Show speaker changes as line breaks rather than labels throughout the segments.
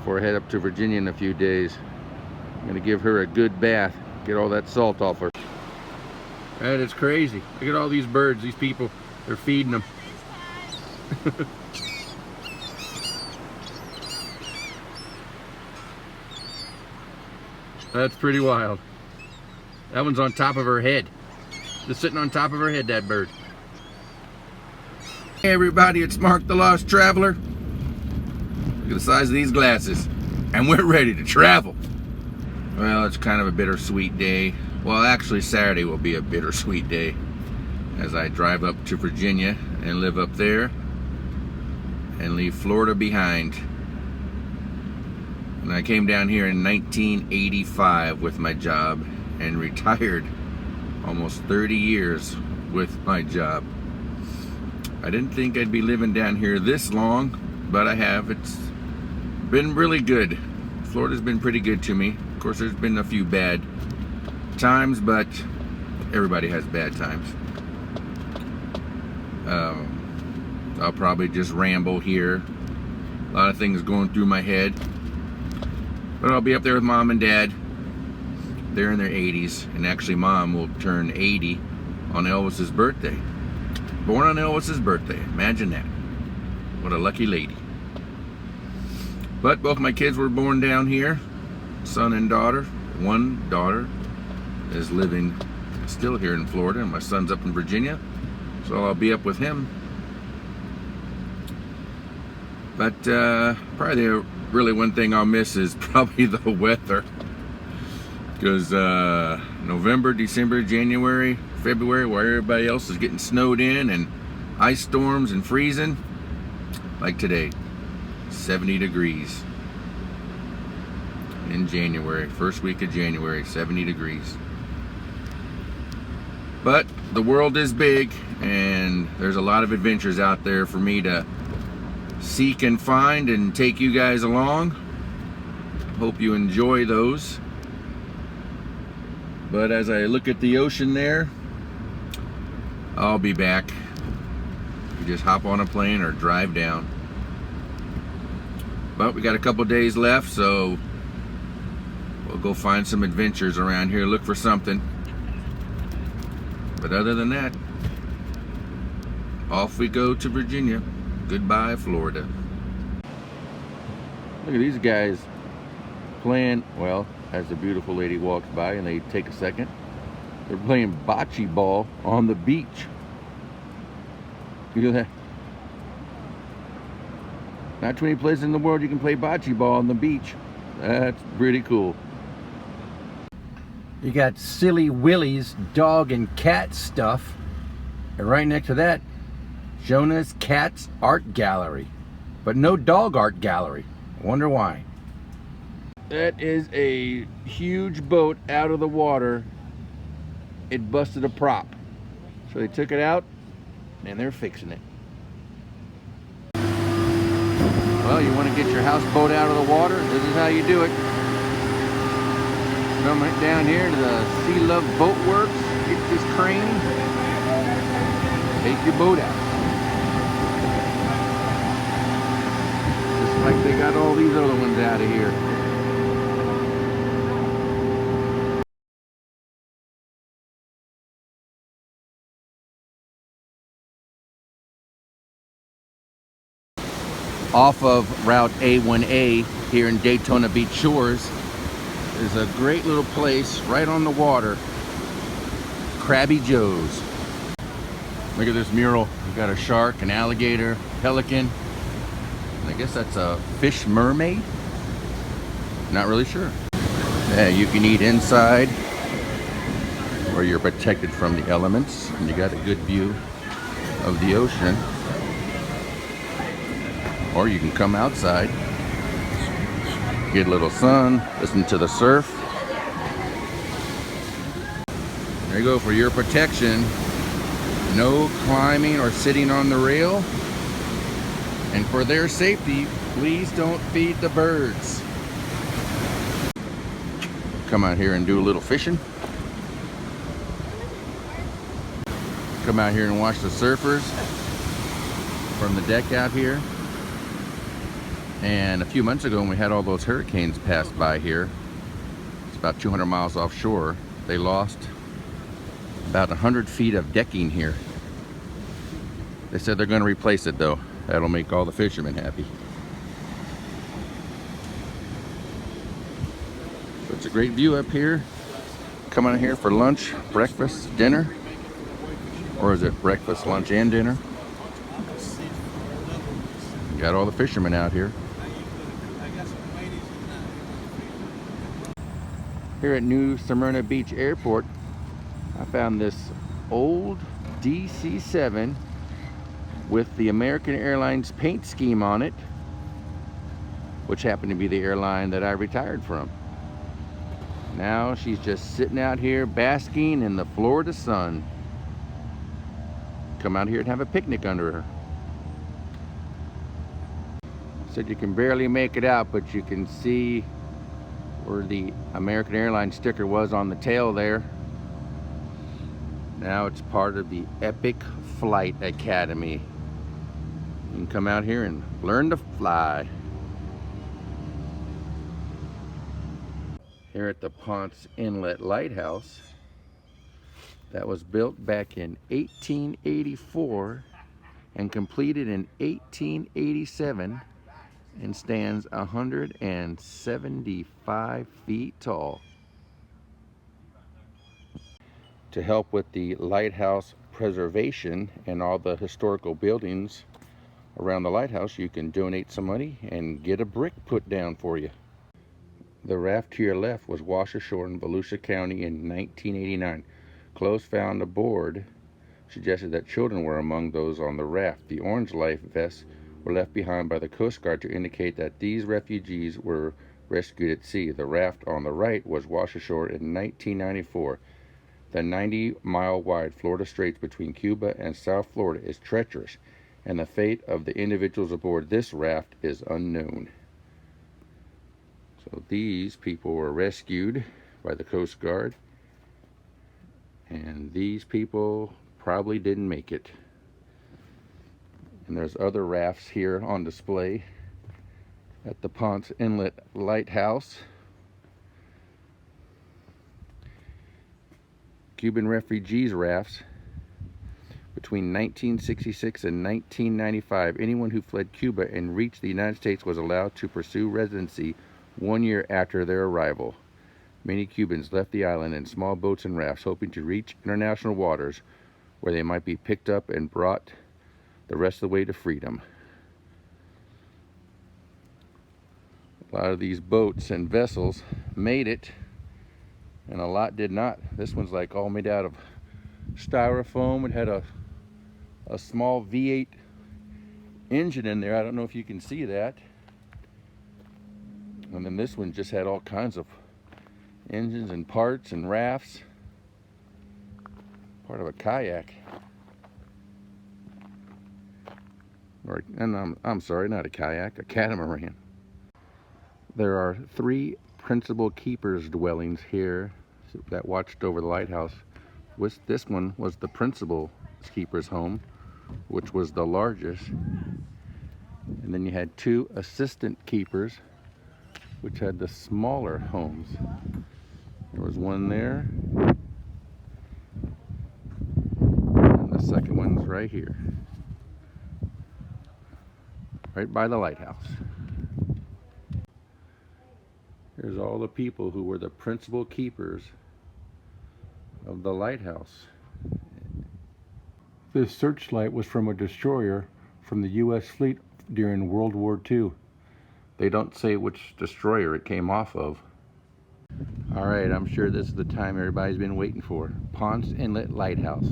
before I head up to Virginia in a few days. I'm gonna give her a good bath, get all that salt off her. That is crazy. Look at all these birds, these people, they're feeding them. That's pretty wild. That one's on top of her head. Just sitting on top of her head, that bird. Hey everybody, it's Mark the Lost Traveler. Look at the size of these glasses. And we're ready to travel. Well, it's kind of a bittersweet day. Well, actually Saturday will be a bittersweet day as I drive up to Virginia and live up there and leave Florida behind. And I came down here in 1985 with my job and retired almost 30 years with my job. I didn't think I'd be living down here this long, but I have. It's been really good. Florida's been pretty good to me. Of course, there's been a few bad times, but everybody has bad times. I'll probably just ramble here. A lot of things going through my head. But I'll be up there with Mom and Dad. They're in their 80s, and actually Mom will turn 80 on Elvis's birthday. Born on Elvis's birthday. Imagine that. What a lucky lady. But both my kids were born down here, son and daughter. One daughter is living still here in Florida, and my son's up in Virginia, so I'll be up with him. But probably really one thing I'll miss is probably the weather, because November, December, January, February, where everybody else is getting snowed in and ice storms and freezing, like today, 70 degrees in January, first week of January, 70 degrees. But the world is big, and there's a lot of adventures out there for me to seek and find and take you guys along. Hope you enjoy those. But as I look at the ocean there, I'll be back. You just hop on a plane or drive down. But we got a couple days left, so we'll go find some adventures around here, look for something. But other than that, off we go to Virginia. Goodbye, Florida. Look at these guys playing, well, as the beautiful lady walks by and they take a second, they're playing bocce ball on the beach. Look at that. Not too many places in the world you can play bocce ball on the beach. That's pretty cool. You got Silly Willie's dog and cat stuff, and right next to that, Jonah's Cat's Art Gallery, but no dog art gallery. I wonder why. That is a huge boat out of the water. It busted a prop, so they took it out and they're fixing it. Well, you want to get your houseboat out of the water? This is how you do it. Come down here to the Sea Love Boat Works, get this crane, take your boat out. Just like they got all these other ones out of here. Off of Route A1A here in Daytona Beach Shores is a great little place right on the water, Krabby Joe's. Look at this mural. You got a shark, an alligator, pelican. I guess that's a fish mermaid. Not really sure. Yeah, you can eat inside, or you're protected from the elements, and you got a good view of the ocean. Or you can come outside, get a little sun, listen to the surf. There you go, for your protection. No climbing or sitting on the rail. And for their safety, please don't feed the birds. Come out here and do a little fishing. Come out here and watch the surfers from the deck out here. And a few months ago when we had all those hurricanes pass by here, it's about 200 miles offshore, they lost about 100 feet of decking here. They said they're going to replace it though. That'll make all the fishermen happy. So it's a great view up here. Come on here for lunch, breakfast, dinner. Or is it breakfast, lunch, and dinner? Got all the fishermen out here. Here at New Smyrna Beach Airport, I found this old DC-7 with the American Airlines paint scheme on it, which happened to be the airline that I retired from. Now she's just sitting out here basking in the Florida sun. Come out here and have a picnic under her. Said you can barely make it out, but you can see where the American Airlines sticker was on the tail there. Now it's part of the Epic Flight Academy. You can come out here and learn to fly. Here at the Ponce Inlet Lighthouse, that was built back in 1884 and completed in 1887 and stands 175 feet tall. To help with the lighthouse preservation and all the historical buildings around the lighthouse, you can donate some money and get a brick put down for you. The raft to your left was washed ashore in Volusia County in 1989. Clothes found aboard suggested that children were among those on the raft. The orange life vests were left behind by the Coast Guard to indicate that these refugees were rescued at sea. The raft on the right was washed ashore in 1994. The 90-mile wide Florida Straits between Cuba and South Florida is treacherous, and the fate of the individuals aboard this raft is unknown. So these people were rescued by the Coast Guard, and these people probably didn't make it. And there's other rafts here on display at the Ponce Inlet Lighthouse. Cuban refugees rafts. Between 1966 and 1995, anyone who fled Cuba and reached the United States was allowed to pursue residency 1 year after their arrival. Many Cubans left the island in small boats and rafts, hoping to reach international waters where they might be picked up and brought the rest of the way to freedom. A lot of these boats and vessels made it, and a lot did not. This one's like all made out of styrofoam. It had a small V8 engine in there. I don't know if you can see that. And then this one just had all kinds of engines and parts and rafts. Part of a kayak. I'm sorry, not a kayak, a catamaran. There are 3 principal keepers' dwellings here that watched over the lighthouse. This one was the principal keeper's home, which was the largest. And then you had 2 assistant keepers, which had the smaller homes. There was one there, and the second one's right here, right by the lighthouse. Here's all the people who were the principal keepers of the lighthouse. This searchlight was from a destroyer from the U.S. fleet during World War II. They don't say which destroyer it came off of. Alright, I'm sure this is the time everybody's been waiting for. Ponce Inlet Lighthouse,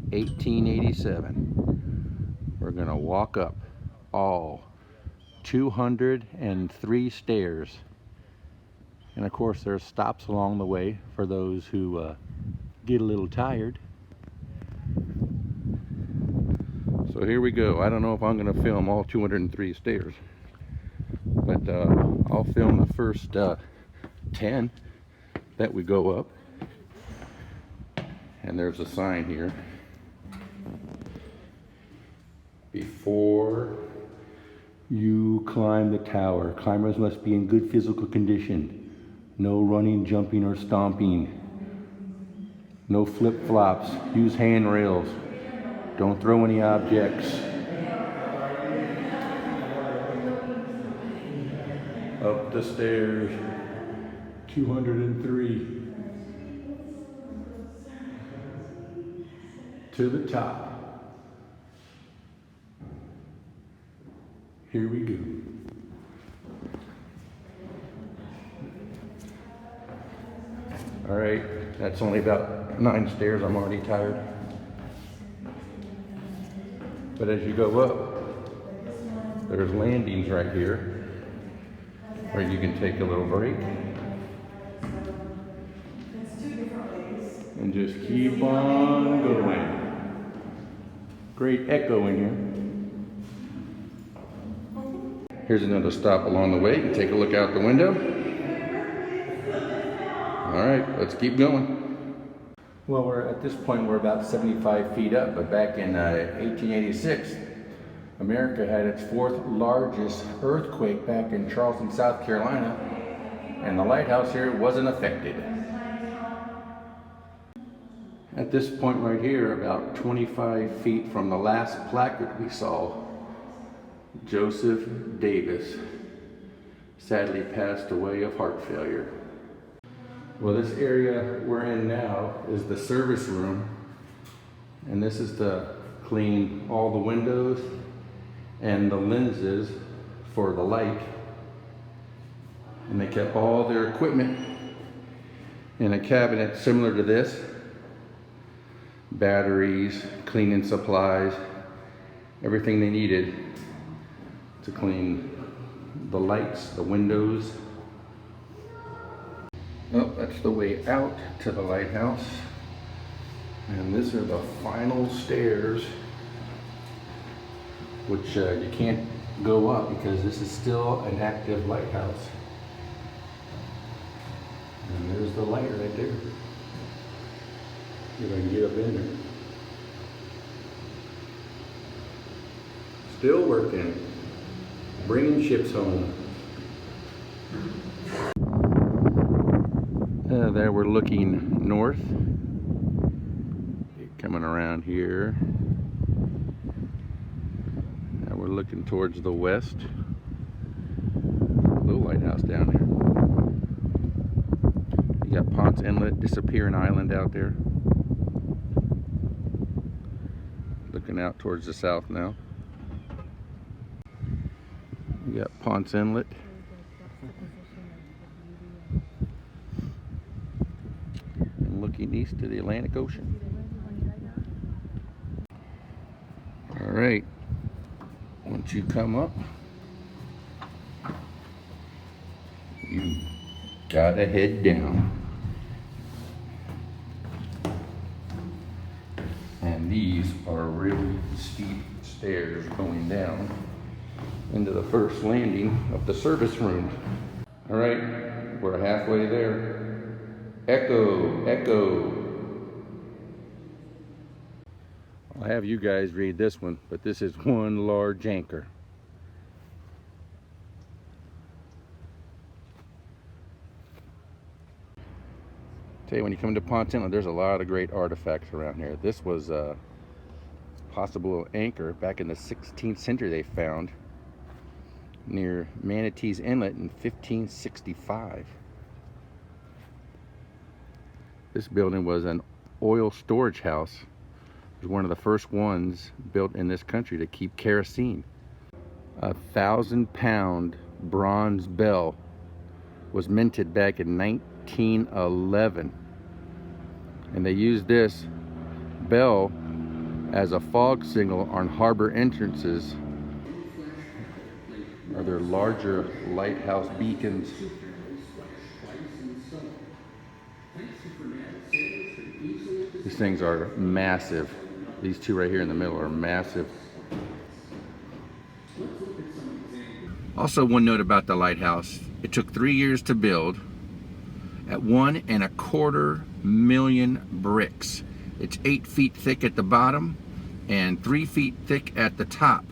1887. We're gonna walk up all 203 stairs. And of course there's stops along the way for those who get a little tired. So here we go. I don't know if I'm gonna film all 203 stairs, but I'll film the first 10 that we go up. And there's a sign here. Before you
Who climbed the tower? Climbers must be in good physical condition. No running, jumping, or stomping. No flip-flops. Use handrails. Don't throw any objects. Up the stairs. 203. To the top. Here we go. All right, that's only about 9 stairs. I'm already tired. But as you go up, there's landings right here where you can take a little break and just keep on going. Great echo in here. Here's another stop along the way. You can take a look out the window. All right, let's keep going. Well, we're at this point, we're about 75 feet up, but back in 1886, America had its 4th largest earthquake back in Charleston, South Carolina, and the lighthouse here wasn't affected. At this point right here, about 25 feet from the last placard we saw, Joseph Davis sadly passed away of heart failure. Well, this area we're in now is the service room, and this is to clean all the windows and the lenses for the light. And they kept all their equipment in a cabinet similar to this. Batteries, cleaning supplies, everything they needed to clean the lights, the windows. Oh, that's the way out to the lighthouse. And these are the final stairs, which you can't go up because this is still an active lighthouse. And there's the light right there. See if I can get up in there. Still working. Bringing ships home. There we're looking north. Coming around here. Now we're looking towards the west. Little lighthouse down there. You got Ponce Inlet, disappearing island out there. Looking out towards the south now. You got Ponce Inlet. And looking east to the Atlantic Ocean. All right. Once you come up, you gotta head down. And these are really steep stairs going down into the first landing of the service room. All right, we're halfway there. Echo, echo. I'll have you guys read this one, but this is one large anchor. Tell you, when you come to Ponce Inlet, there's a lot of great artifacts around here. This was a possible anchor back in the 16th century they found near Manatee's Inlet in 1565. This building was an oil storage house. It was one of the first ones built in this country to keep kerosene. A 1,000-pound bronze bell was minted back in 1911. And they used this bell as a fog signal on harbor entrances. Are there larger lighthouse beacons? These things are massive. These two right here in the middle are massive. Also, one note about the lighthouse. It took 3 years to build at 1.25 million bricks. It's 8 feet thick at the bottom and 3 feet thick at the top.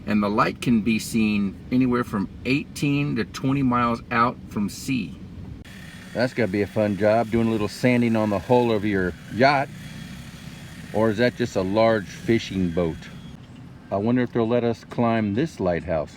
and the light can be seen anywhere from 18 to 20 miles out from sea. That's gotta be a fun job, doing a little sanding on the hull of your yacht. Or is that just a large fishing boat? I wonder if they'll let us climb this lighthouse.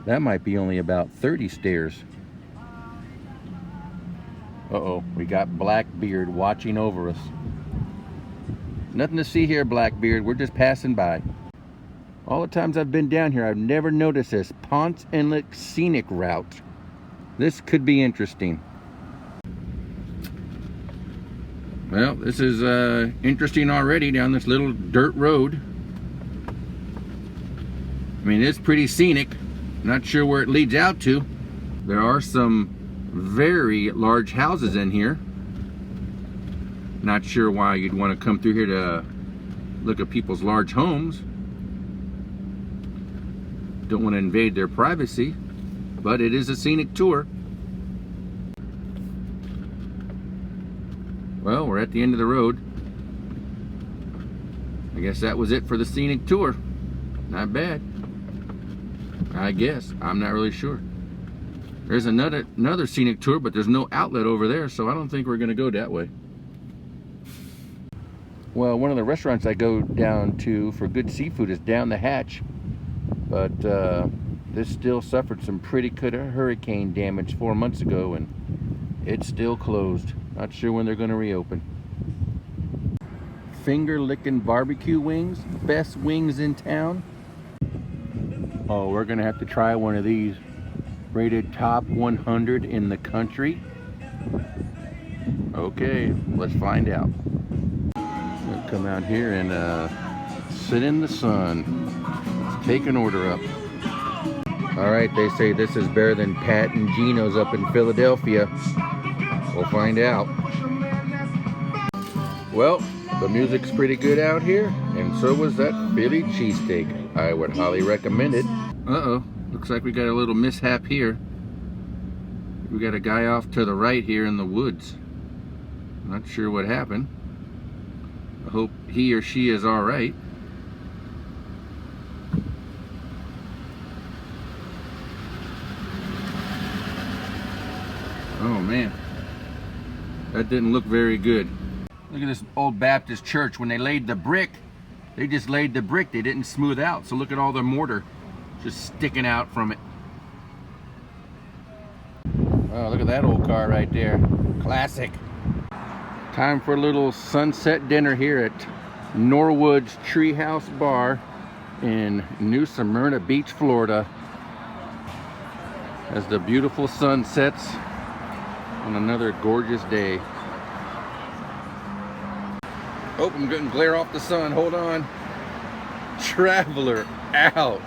That might be only about 30 stairs. Uh-oh, we got Blackbeard watching over us. Nothing to see here, Blackbeard. We're just passing by. All the times I've been down here, I've never noticed this Ponce Inlet scenic route. This could be interesting. Well, this is interesting already down this little dirt road. I mean, it's pretty scenic. Not sure where it leads out to. There are some very large houses in here. Not sure why you'd want to come through here to look at people's large homes. Don't want to invade their privacy, but it is a scenic tour. Well, we're at the end of the road. I guess that was it for the scenic tour. Not bad. I guess. I'm not really sure. There's another scenic tour, but there's no outlet over there, so I don't think we're going to go that way. Well, one of the restaurants I go down to for good seafood is down the hatch, but this still suffered some pretty good hurricane damage 4 months ago, and it's still closed. Not sure when they're going to reopen. Finger licking barbecue wings, best wings in town. Oh, we're going to have to try one of these. Rated top 100 in the country. Okay, let's find out. We'll come out here and sit in the sun. Let's take an order up. All right, they say this is better than Pat and Gino's up in Philadelphia. We'll find out. Well, the music's pretty good out here, and so was that Philly cheesesteak. I would highly recommend it. Uh-oh, looks like we got a little mishap here. We got a guy off to the right here in the woods. Not sure what happened. I hope he or she is all right. Oh man, that didn't look very good. Look at this old Baptist church. When they laid the brick, they just laid the brick. They didn't smooth out. So look at all the mortar just sticking out from it. Oh, look at that old car right there. Classic. Time for a little sunset dinner here at Norwood's Treehouse Bar in New Smyrna Beach, Florida, as the beautiful sun sets on another gorgeous day. Oh, I'm getting glare off the sun. Hold on. Traveler out.